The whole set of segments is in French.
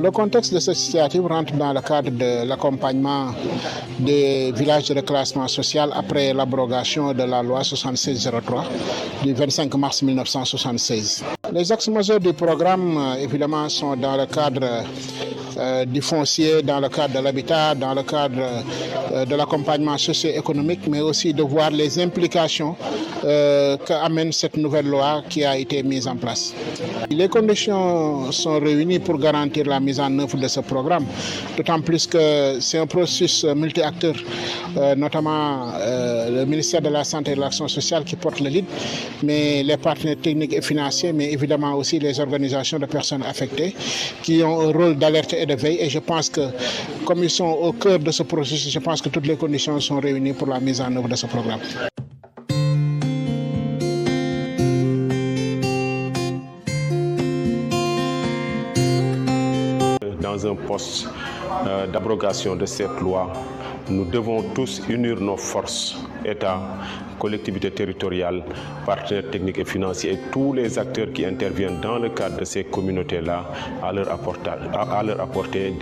Le contexte de cette initiative rentre dans le cadre de l'accompagnement des villages de reclassement social après l'abrogation de la loi 7603 du 25 mars 1976. Les axes majeurs du programme, évidemment, sont dans le cadre du foncier, dans le cadre de l'habitat, dans le cadre de l'accompagnement socio-économique, mais aussi de voir les implications qu'amène cette nouvelle loi qui a été mise en place. Les conditions sont réunies pour garantir la mise en œuvre de ce programme, d'autant plus que c'est un processus multi-acteurs, notamment le ministère de la Santé et de l'Action sociale qui porte le lead, mais les partenaires techniques et financiers, mais évidemment aussi les organisations de personnes affectées qui ont un rôle d'alerte et de veille. Et je pense que, comme ils sont au cœur de ce processus, je pense que toutes les conditions sont réunies pour la mise en œuvre de ce programme. Dans un poste d'abrogation de cette loi, nous devons tous unir nos forces, État, collectivités territoriales, partenaires techniques et financiers et tous les acteurs qui interviennent dans le cadre de ces communautés-là à leur apporter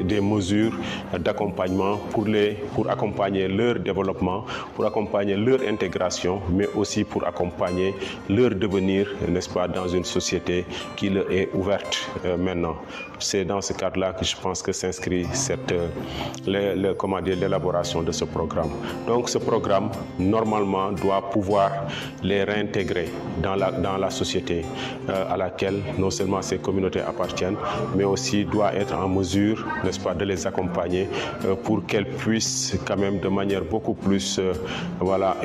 des mesures d'accompagnement pour accompagner leur développement, pour accompagner leur intégration, mais aussi pour accompagner leur devenir, n'est-ce pas, dans une société qui leur est ouverte maintenant. C'est dans ce cadre-là que je pense que s'inscrit l'élaboration de ce programme. Donc ce programme, normalement, doit pouvoir les réintégrer dans la société à laquelle non seulement ces communautés appartiennent, mais aussi doit être en mesure, n'est-ce pas, de les accompagner pour qu'elles puissent quand même de manière beaucoup plus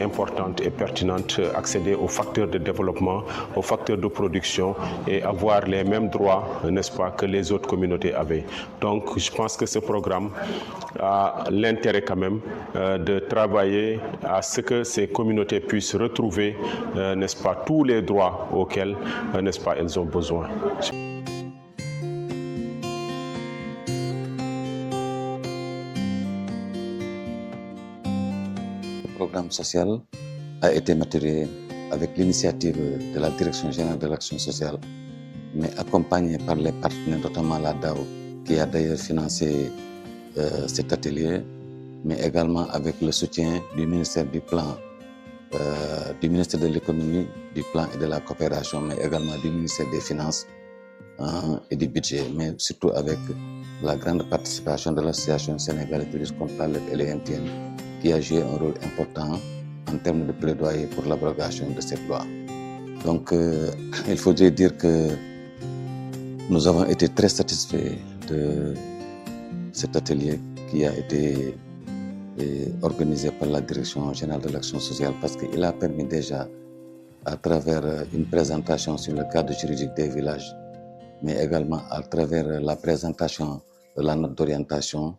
importante et pertinente accéder aux facteurs de développement, aux facteurs de production et avoir les mêmes droits, n'est-ce pas, que les autres communautés avaient. Donc je pense que ce programme a l'intérêt quand même de travailler à ce que ces communautés puissent retrouver, n'est-ce pas, tous les droits auxquels, n'est-ce pas, elles ont besoin. Le programme social a été maturé avec l'initiative de la Direction générale de l'action sociale, mais accompagné par les partenaires, notamment la DAO, qui a d'ailleurs financé cet atelier, mais également avec le soutien du ministère du Plan, du ministère de l'économie, du Plan et de la coopération, mais également du ministère des Finances et du Budget, mais surtout avec la grande participation de l'Association sénégalaise de lutte contre la lèpre et les MTN, qui a joué un rôle important en termes de plaidoyer pour l'abrogation de cette loi. Donc, il faudrait dire que nous avons été très satisfaits de cet atelier qui a été organisé par la Direction générale de l'action sociale, parce qu'il a permis déjà, à travers une présentation sur le cadre juridique des villages, mais également à travers la présentation de la note d'orientation,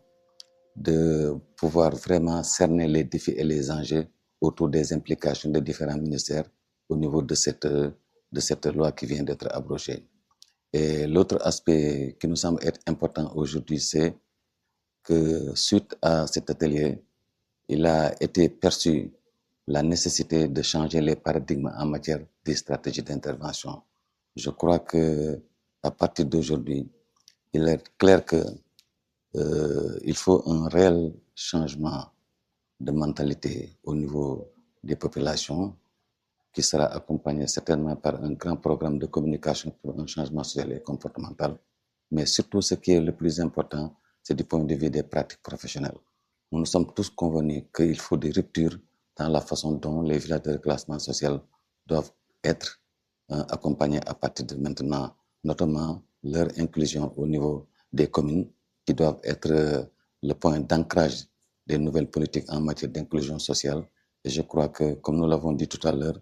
de pouvoir vraiment cerner les défis et les enjeux autour des implications des différents ministères au niveau de cette loi qui vient d'être abrogée. Et l'autre aspect qui nous semble être important aujourd'hui, c'est que suite à cet atelier, il a été perçu la nécessité de changer les paradigmes en matière de stratégie d'intervention. Je crois que à partir d'aujourd'hui, il est clair que il faut un réel changement de mentalité au niveau des populations qui sera accompagné certainement par un grand programme de communication pour un changement social et comportemental. Mais surtout, ce qui est le plus important, c'est du point de vue des pratiques professionnelles. Nous sommes tous convenus qu'il faut des ruptures dans la façon dont les villages de reclassement social doivent être accompagnés à partir de maintenant, notamment leur inclusion au niveau des communes qui doivent être le point d'ancrage des nouvelles politiques en matière d'inclusion sociale. Et je crois que, comme nous l'avons dit tout à l'heure,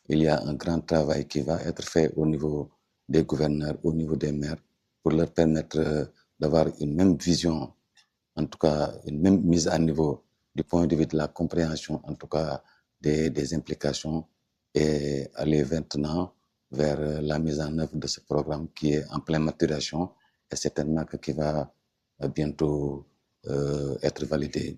il y a un grand travail qui va être fait au niveau des gouverneurs, au niveau des maires, pour leur permettre d'avoir une même vision, en tout cas une même mise à niveau du point de vue de la compréhension, en tout cas des implications, et aller maintenant vers la mise en œuvre de ce programme qui est en pleine maturation et certainement qui va bientôt être validé.